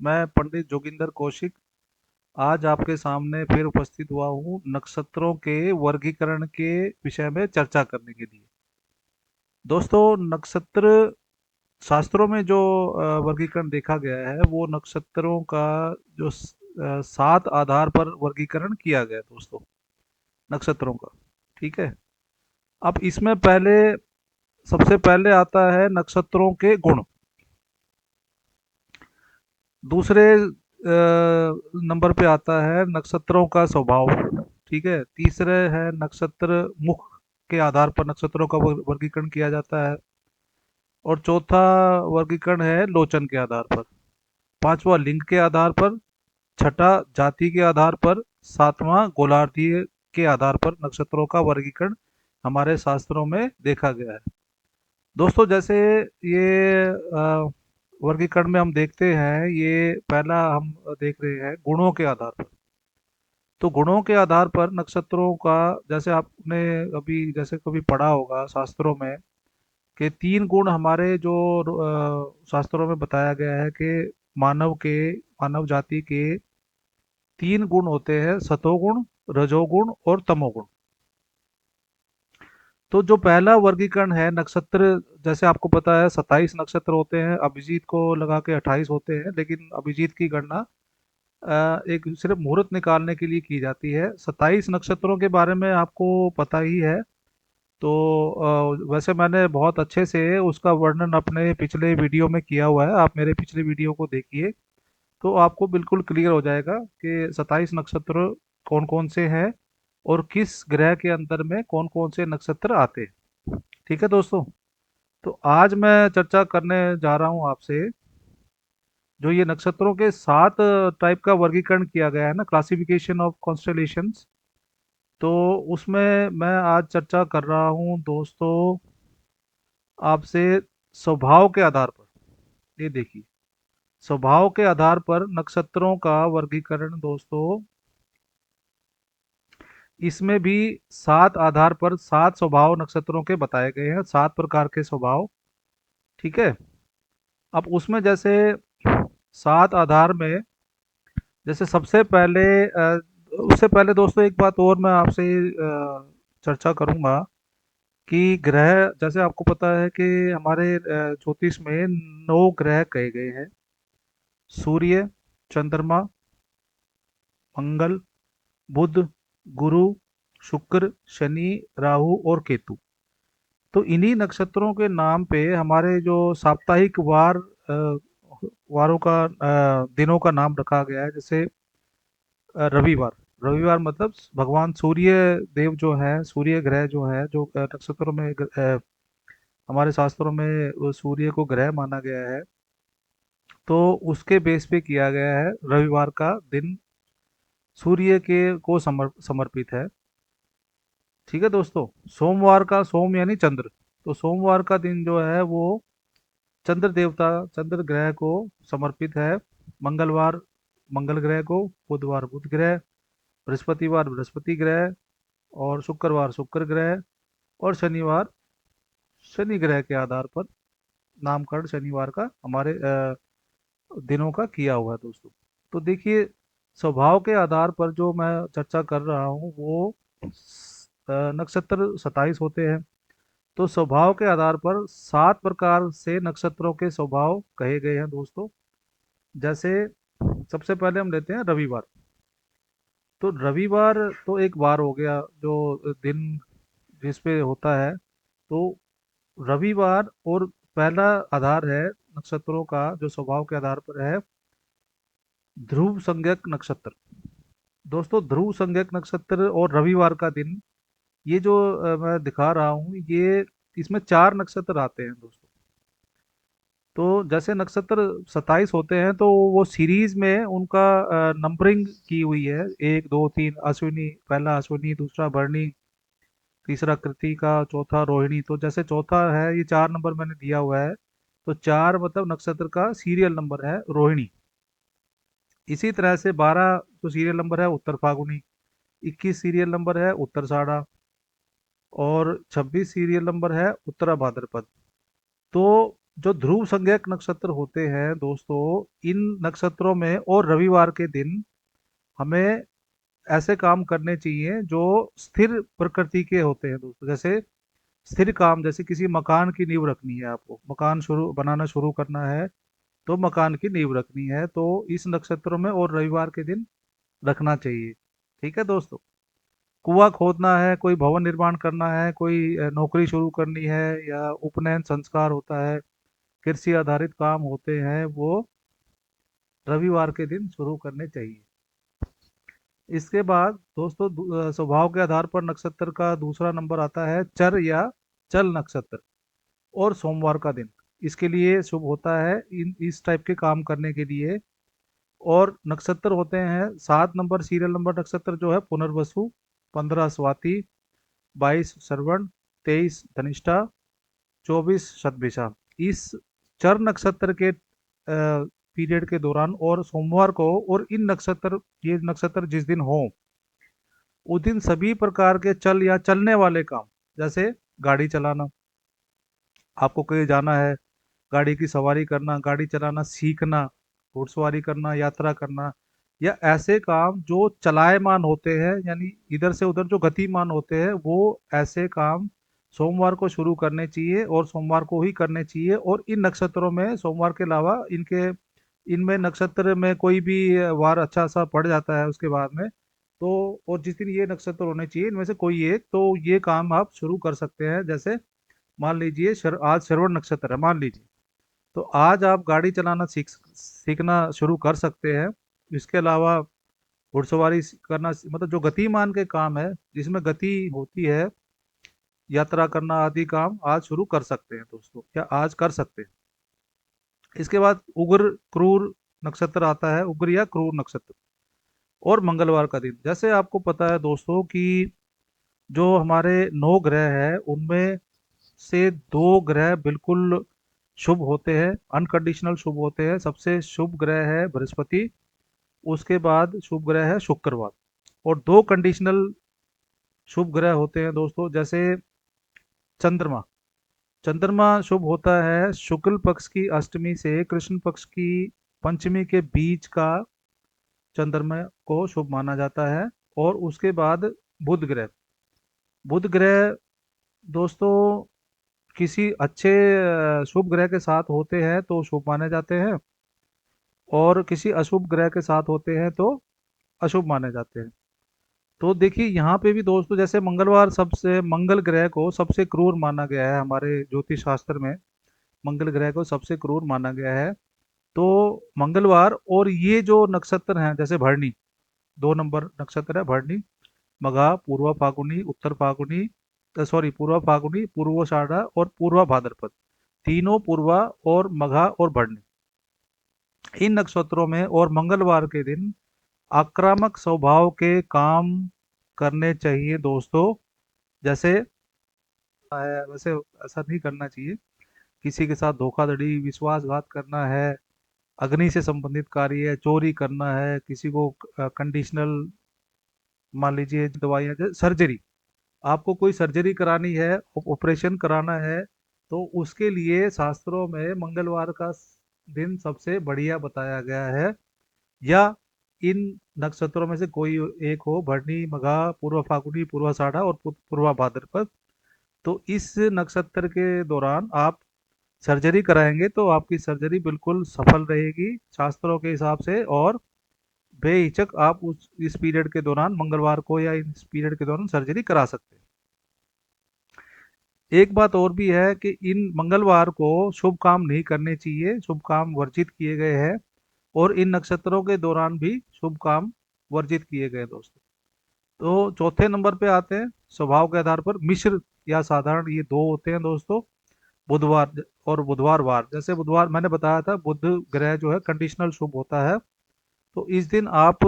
मैं पंडित जोगिंदर कौशिक आज आपके सामने फिर उपस्थित हुआ हूँ नक्षत्रों के वर्गीकरण के विषय में चर्चा करने के लिए। दोस्तों, नक्षत्र शास्त्रों में जो वर्गीकरण देखा गया है वो नक्षत्रों का जो 7 आधार पर वर्गीकरण किया गया है दोस्तों, नक्षत्रों का। ठीक है। अब इसमें सबसे पहले आता है नक्षत्रों के गुण। दूसरे नंबर पे आता है नक्षत्रों का स्वभाव। ठीक है। तीसरे है नक्षत्र मुख के आधार पर नक्षत्रों का वर्गीकरण किया जाता है। और चौथा वर्गीकरण है लोचन के आधार पर। पांचवा लिंग के आधार पर। छठा जाति के आधार पर। सातवां गोलार्धीय के आधार पर नक्षत्रों का वर्गीकरण हमारे शास्त्रों में देखा गया है। दोस्तों, जैसे ये वर्गीकरण में हम देखते हैं, ये पहला हम देख रहे हैं गुणों के आधार पर। तो गुणों के आधार पर नक्षत्रों का, जैसे आपने अभी जैसे कभी पढ़ा होगा शास्त्रों में, कि 3 गुण हमारे जो शास्त्रों में बताया गया है कि मानव जाति के 3 गुण होते हैं: सतोगुण, रजोगुण और तमोगुण। तो जो पहला वर्गीकरण है नक्षत्र, जैसे आपको पता है 27 नक्षत्र होते हैं, अभिजीत को लगा के 28 होते हैं, लेकिन अभिजीत की गणना एक सिर्फ मुहूर्त निकालने के लिए की जाती है। 27 नक्षत्रों के बारे में आपको पता ही है। तो वैसे मैंने बहुत अच्छे से उसका वर्णन अपने पिछले वीडियो में किया हुआ है, आप मेरे पिछले वीडियो को देखिए। तो आपको बिल्कुल क्लियर हो जाएगा कि 27 नक्षत्र कौन कौन से हैं और किस ग्रह के अंदर में कौन कौन से नक्षत्र आते हैं। ठीक है दोस्तों। तो आज मैं चर्चा करने जा रहा हूँ आपसे, जो ये नक्षत्रों के 7 टाइप का वर्गीकरण किया गया है ना, क्लासिफिकेशन ऑफ कॉन्स्टेलेशंस। तो उसमें मैं आज चर्चा कर रहा हूँ दोस्तों आपसे स्वभाव के आधार पर। ये देखिए, स्वभाव के आधार पर नक्षत्रों का वर्गीकरण दोस्तों, इसमें भी 7 आधार पर 7 स्वभाव नक्षत्रों के बताए गए हैं, 7 प्रकार के स्वभाव। ठीक है। अब उसमें जैसे 7 आधार में, जैसे सबसे पहले उससे पहले दोस्तों एक बात और मैं आपसे चर्चा करूंगा कि ग्रह, जैसे आपको पता है कि हमारे ज्योतिष में 9 ग्रह कहे गए हैं: सूर्य, चंद्रमा, मंगल, बुध, गुरु, शुक्र, शनि, राहु और केतु। तो इन्हीं नक्षत्रों के नाम पे हमारे जो साप्ताहिक वारों का दिनों का नाम रखा गया है। जैसे रविवार। रविवार मतलब भगवान सूर्य देव जो है, सूर्य ग्रह जो है, जो नक्षत्रों में हमारे शास्त्रों में वो सूर्य को ग्रह माना गया है। तो उसके बेस पे किया गया है रविवार का दिन, सूर्य के को समर्पित है। ठीक है दोस्तों। सोमवार का, सोम यानी चंद्र, तो सोमवार का दिन जो है वो चंद्र देवता, चंद्र ग्रह को समर्पित है। मंगलवार मंगल ग्रह को, बुधवार बुध ग्रह, बृहस्पतिवार बृहस्पति ग्रह, और शुक्रवार शुक्र ग्रह, और शनिवार शनि ग्रह के आधार पर नामकरण शनिवार का हमारे दिनों का किया हुआ है दोस्तों। तो देखिए, स्वभाव के आधार पर जो मैं चर्चा कर रहा हूँ वो नक्षत्र 27 होते हैं। तो स्वभाव के आधार पर 7 प्रकार से नक्षत्रों के स्वभाव कहे गए हैं दोस्तों। जैसे सबसे पहले हम लेते हैं रविवार। तो रविवार तो एक वार हो गया जो दिन जिस पे होता है। तो रविवार, और पहला आधार है नक्षत्रों का जो स्वभाव के आधार पर है, ध्रुव संज्ञक नक्षत्र। दोस्तों, ध्रुव संज्ञक नक्षत्र और रविवार का दिन, ये जो मैं दिखा रहा हूँ, ये इसमें 4 नक्षत्र आते हैं दोस्तों। तो जैसे नक्षत्र 27 होते हैं, तो वो सीरीज में उनका नंबरिंग की हुई है: 1 2 3। अश्विनी, पहला अश्विनी, दूसरा भरणी, तीसरा कृतिका, चौथा रोहिणी। तो जैसे चौथा है, ये 4 नंबर मैंने दिया हुआ है। तो 4 मतलब नक्षत्र का सीरियल नंबर है रोहिणी। इसी तरह से 12 जो सीरियल नंबर है उत्तर फाल्गुनी, 21 सीरियल नंबर है उत्तराषाढ़ा, और 26 सीरियल नंबर है उत्तरा भाद्रपद। तो जो ध्रुव संज्ञक नक्षत्र होते हैं दोस्तों, इन नक्षत्रों में और रविवार के दिन हमें ऐसे काम करने चाहिए जो स्थिर प्रकृति के होते हैं दोस्तों। जैसे स्थिर काम, जैसे किसी मकान की नींव रखनी है, आपको मकान शुरू बनाना शुरू करना है, तो मकान की नींव रखनी है, तो इस नक्षत्रों में और रविवार के दिन रखना चाहिए। ठीक है दोस्तों। कुआं खोदना है, कोई भवन निर्माण करना है, कोई नौकरी शुरू करनी है, या उपनयन संस्कार होता है, कृषि आधारित काम होते हैं, वो रविवार के दिन शुरू करने चाहिए। इसके बाद दोस्तों स्वभाव के आधार पर नक्षत्र का दूसरा नंबर आता है चर या चल नक्षत्र और सोमवार का दिन। इसके लिए शुभ होता है इन इस टाइप के काम करने के लिए। और नक्षत्र होते हैं 7 नंबर सीरियल नंबर नक्षत्र जो है पुनर्वसु, 15 स्वाति, 22 श्रवण, 23 धनिष्ठा, 24 शतभिषा। इस चर नक्षत्र के पीरियड के दौरान और सोमवार को, और इन नक्षत्र ये नक्षत्र जिस दिन हो उस दिन सभी प्रकार के चल या चलने वाले काम, जैसे गाड़ी चलाना, आपको कहीं जाना है, गाड़ी की सवारी करना, गाड़ी चलाना सीखना, घुड़सवारी करना, यात्रा करना, या ऐसे काम जो चलायमान होते हैं, यानी इधर से उधर जो गतिमान होते हैं, वो ऐसे काम सोमवार को शुरू करने चाहिए और सोमवार को ही करने चाहिए। और इन नक्षत्रों में सोमवार के अलावा इनके इनमें नक्षत्र में कोई भी वार अच्छा सा पड़ जाता है उसके बाद में, तो और जिस दिन ये नक्षत्र होने चाहिए इनमें से कोई एक, तो ये काम आप शुरू कर सकते हैं। जैसे मान लीजिए आज श्रवण नक्षत्र है मान लीजिए, तो आज आप गाड़ी चलाना सीखना शुरू कर सकते हैं। इसके अलावा घुड़सवारी करना, मतलब जो गतिमान के काम है जिसमें गति होती है, यात्रा करना आदि काम आज शुरू कर सकते हैं दोस्तों, या आज कर सकते हैं। इसके बाद उग्र क्रूर नक्षत्र आता है, उग्र या क्रूर नक्षत्र और मंगलवार का दिन। जैसे आपको पता है दोस्तों कि जो हमारे 9 ग्रह हैं उनमें से 2 ग्रह बिल्कुल शुभ होते हैं, अनकंडीशनल शुभ होते हैं। सबसे शुभ ग्रह है बृहस्पति, उसके बाद शुभ ग्रह है शुक्रवार, और 2 कंडीशनल शुभ ग्रह होते हैं दोस्तों। जैसे चंद्रमा, चंद्रमा शुभ होता है शुक्ल पक्ष की अष्टमी से कृष्ण पक्ष की पंचमी के बीच का, चंद्रमा को शुभ माना जाता है। और उसके बाद बुध ग्रह, बुध ग्रह दोस्तों किसी अच्छे शुभ ग्रह के साथ होते हैं तो शुभ माने जाते हैं, और किसी अशुभ ग्रह के साथ होते हैं तो अशुभ माने जाते हैं। तो देखिए यहाँ पे भी दोस्तों, जैसे मंगलवार, सबसे मंगल ग्रह को सबसे क्रूर माना गया है हमारे ज्योतिष शास्त्र में, मंगल ग्रह को सबसे क्रूर माना गया है। तो मंगलवार और ये जो नक्षत्र हैं, जैसे भरणी, 2 नंबर नक्षत्र है भरणी, मघा, पूर्वा फाल्गुनी, उत्तर फाल्गुनी, सॉरी पूर्वा फाल्गुनी, पूर्वाषाढ़ा और पूर्वा भाद्रपद, तीनों पूर्वा और मघा और भरणी, इन नक्षत्रों में और मंगलवार के दिन आक्रामक स्वभाव के काम करने चाहिए दोस्तों। जैसे वैसे ऐसा नहीं करना चाहिए, किसी के साथ धोखाधड़ी, विश्वासघात करना है, अग्नि से संबंधित कार्य है, चोरी करना है, किसी को कंडीशनल, मान लीजिए दवाइयाँ, सर्जरी, आपको कोई सर्जरी करानी है, ऑपरेशन कराना है, तो उसके लिए शास्त्रों में मंगलवार का दिन सबसे बढ़िया बताया गया है। या इन नक्षत्रों में से कोई एक हो, भरणी, मघा, पूर्व फाल्गुनी, पूर्वाषाढ़ा और पूर्वा भाद्रपद, तो इस नक्षत्र के दौरान आप सर्जरी कराएंगे तो आपकी सर्जरी बिल्कुल सफल रहेगी शास्त्रों के हिसाब से, और बेहिचक आप उस इस पीरियड के दौरान, मंगलवार को या इस पीरियड के दौरान सर्जरी करा सकते हैं। एक बात और भी है कि इन मंगलवार को शुभ काम नहीं करने चाहिए, शुभ काम वर्जित किए गए हैं, और इन नक्षत्रों के दौरान भी शुभ काम वर्जित किए गए दोस्तों। तो चौथे नंबर पे आते हैं स्वभाव के आधार पर मिश्र या साधारण, ये दो होते हैं दोस्तों, बुधवार और बुधवार वार। जैसे बुधवार मैंने बताया था, बुध ग्रह जो है कंडीशनल शुभ होता है, तो इस दिन आप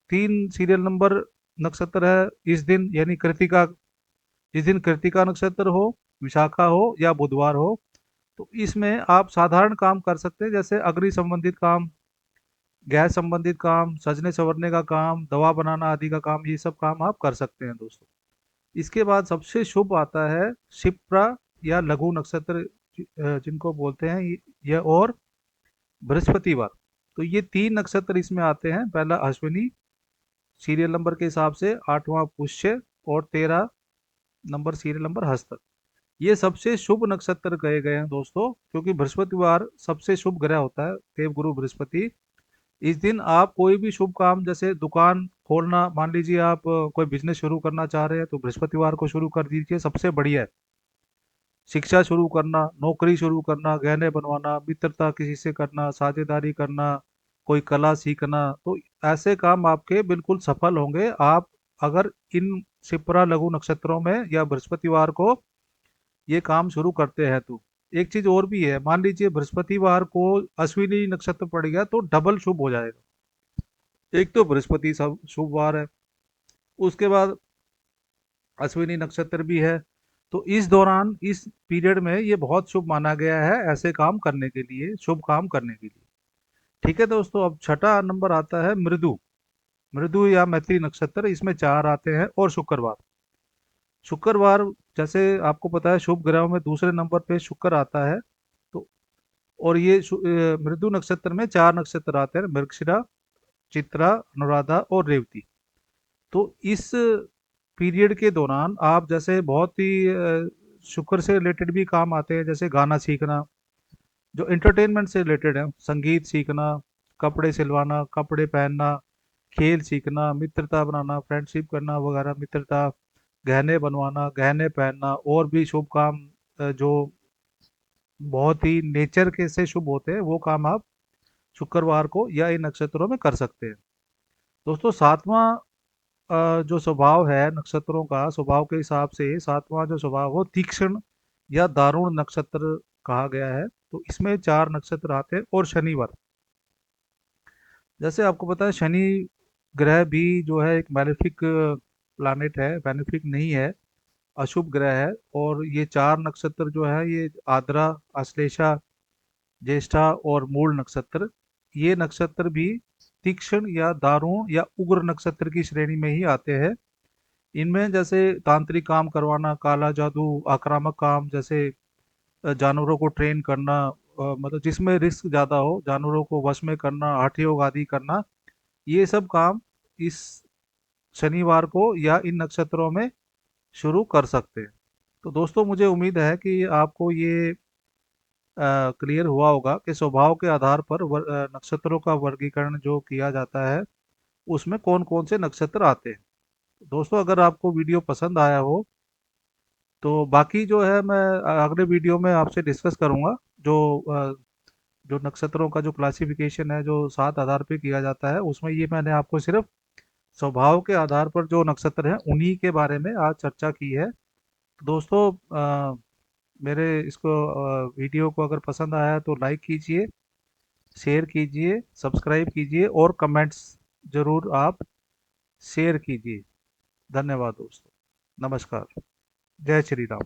3 सीरियल नंबर नक्षत्र है इस दिन, यानी कृतिका, जिस दिन कृतिका नक्षत्र हो, विशाखा हो या बुधवार हो, तो इसमें आप साधारण काम कर सकते हैं, जैसे अग्नि संबंधित काम, गैस संबंधित काम, सजने संवरने का काम, दवा बनाना आदि का काम, ये सब काम आप कर सकते हैं दोस्तों। इसके बाद सबसे शुभ आता है शिप्रा या लघु नक्षत्र, जिनको बोलते हैं यह और बृहस्पतिवार। तो ये 3 नक्षत्र इसमें आते हैं। पहला अश्विनी, सीरियल नंबर के हिसाब से 8वां पुष्य, और 13 नंबर सीरियल नंबर हस्त। ये सबसे शुभ नक्षत्र कहे गए हैं दोस्तों, क्योंकि बृहस्पतिवार सबसे शुभ ग्रह होता है, देवगुरु बृहस्पति। इस दिन आप कोई भी शुभ काम, जैसे दुकान खोलना, मान लीजिए आप कोई बिजनेस शुरू करना चाह रहे हैं तो बृहस्पतिवार को शुरू कर दीजिए, सबसे बढ़िया है। शिक्षा शुरू करना, नौकरी शुरू करना, गहने बनवाना, मित्रता किसी से करना, साझेदारी करना, कोई कला सीखना, तो ऐसे काम आपके बिल्कुल सफल होंगे आप अगर इन शिप्रा लघु नक्षत्रों में या बृहस्पतिवार को ये काम शुरू करते हैं तो। एक चीज और भी है, मान लीजिए बृहस्पतिवार को अश्विनी नक्षत्र पड़ गया तो डबल शुभ हो जाएगा। एक तो बृहस्पति सब शुभ वार है, उसके बाद अश्विनी नक्षत्र भी है। तो इस दौरान, इस पीरियड में ये बहुत शुभ माना गया है ऐसे काम करने के लिए, शुभ काम करने के लिए। ठीक है दोस्तों, अब छठा नंबर आता है मृदु। मृदु या मैत्री नक्षत्र, इसमें 4 आते हैं, और शुक्रवार। शुक्रवार, जैसे आपको पता है, शुभ ग्रहों में दूसरे नंबर पे शुक्र आता है। तो और ये मृदु नक्षत्र में 4 नक्षत्र आते हैं, मृगशिरा, चित्रा, अनुराधा और रेवती। तो इस पीरियड के दौरान आप जैसे बहुत ही शुक्र से रिलेटेड भी काम आते हैं, जैसे गाना सीखना, जो एंटरटेनमेंट से रिलेटेड है, संगीत सीखना, कपड़े सिलवाना, कपड़े पहनना, खेल सीखना, मित्रता बनाना, फ्रेंडशिप करना वगैरह, मित्रता, गहने बनवाना, गहने पहनना, और भी शुभ काम जो बहुत ही नेचर के से शुभ होते हैं, वो काम आप शुक्रवार को या इन नक्षत्रों में कर सकते हैं। दोस्तों, सातवां जो स्वभाव है नक्षत्रों का, स्वभाव के हिसाब से सातवां जो स्वभाव हो तीक्ष्ण या दारुण नक्षत्र कहा गया है। तो इसमें 4 नक्षत्र आते हैं, और शनिवार। जैसे आपको पता है, शनि ग्रह भी जो है एक मैलेफिक प्लैनेट है, बेनिफिक नहीं है, अशुभ ग्रह है। और ये 4 नक्षत्र जो है, ये आद्रा, आश्लेषा, ज्येष्ठा और मूल नक्षत्र, ये नक्षत्र भी तीक्ष्ण या दारुण या उग्र नक्षत्र की श्रेणी में ही आते हैं। इनमें जैसे तांत्रिक काम करवाना, काला जादू, आक्रामक काम, जैसे जानवरों को ट्रेन करना, मतलब जिसमें रिस्क ज़्यादा हो, जानवरों को वश में करना, हठ योग आदि करना, ये सब काम इस शनिवार को या इन नक्षत्रों में शुरू कर सकते हैं। तो दोस्तों, मुझे उम्मीद है कि आपको ये क्लियर हुआ होगा कि स्वभाव के आधार पर नक्षत्रों का वर्गीकरण जो किया जाता है, उसमें कौन कौन से नक्षत्र आते हैं। दोस्तों, अगर आपको वीडियो पसंद आया हो तो बाकी जो है मैं अगले वीडियो में आपसे डिस्कस करूंगा। जो जो नक्षत्रों का जो क्लासिफिकेशन है, जो 7 आधार पे किया जाता है, उसमें ये मैंने आपको सिर्फ स्वभाव के आधार पर जो नक्षत्र हैं उन्हीं के बारे में आज चर्चा की है। तो दोस्तों, मेरे इसको वीडियो को अगर पसंद आया तो लाइक कीजिए, शेयर कीजिए, सब्सक्राइब कीजिए, और कमेंट्स जरूर आप शेयर कीजिए। धन्यवाद दोस्तों। नमस्कार। जय श्री राम।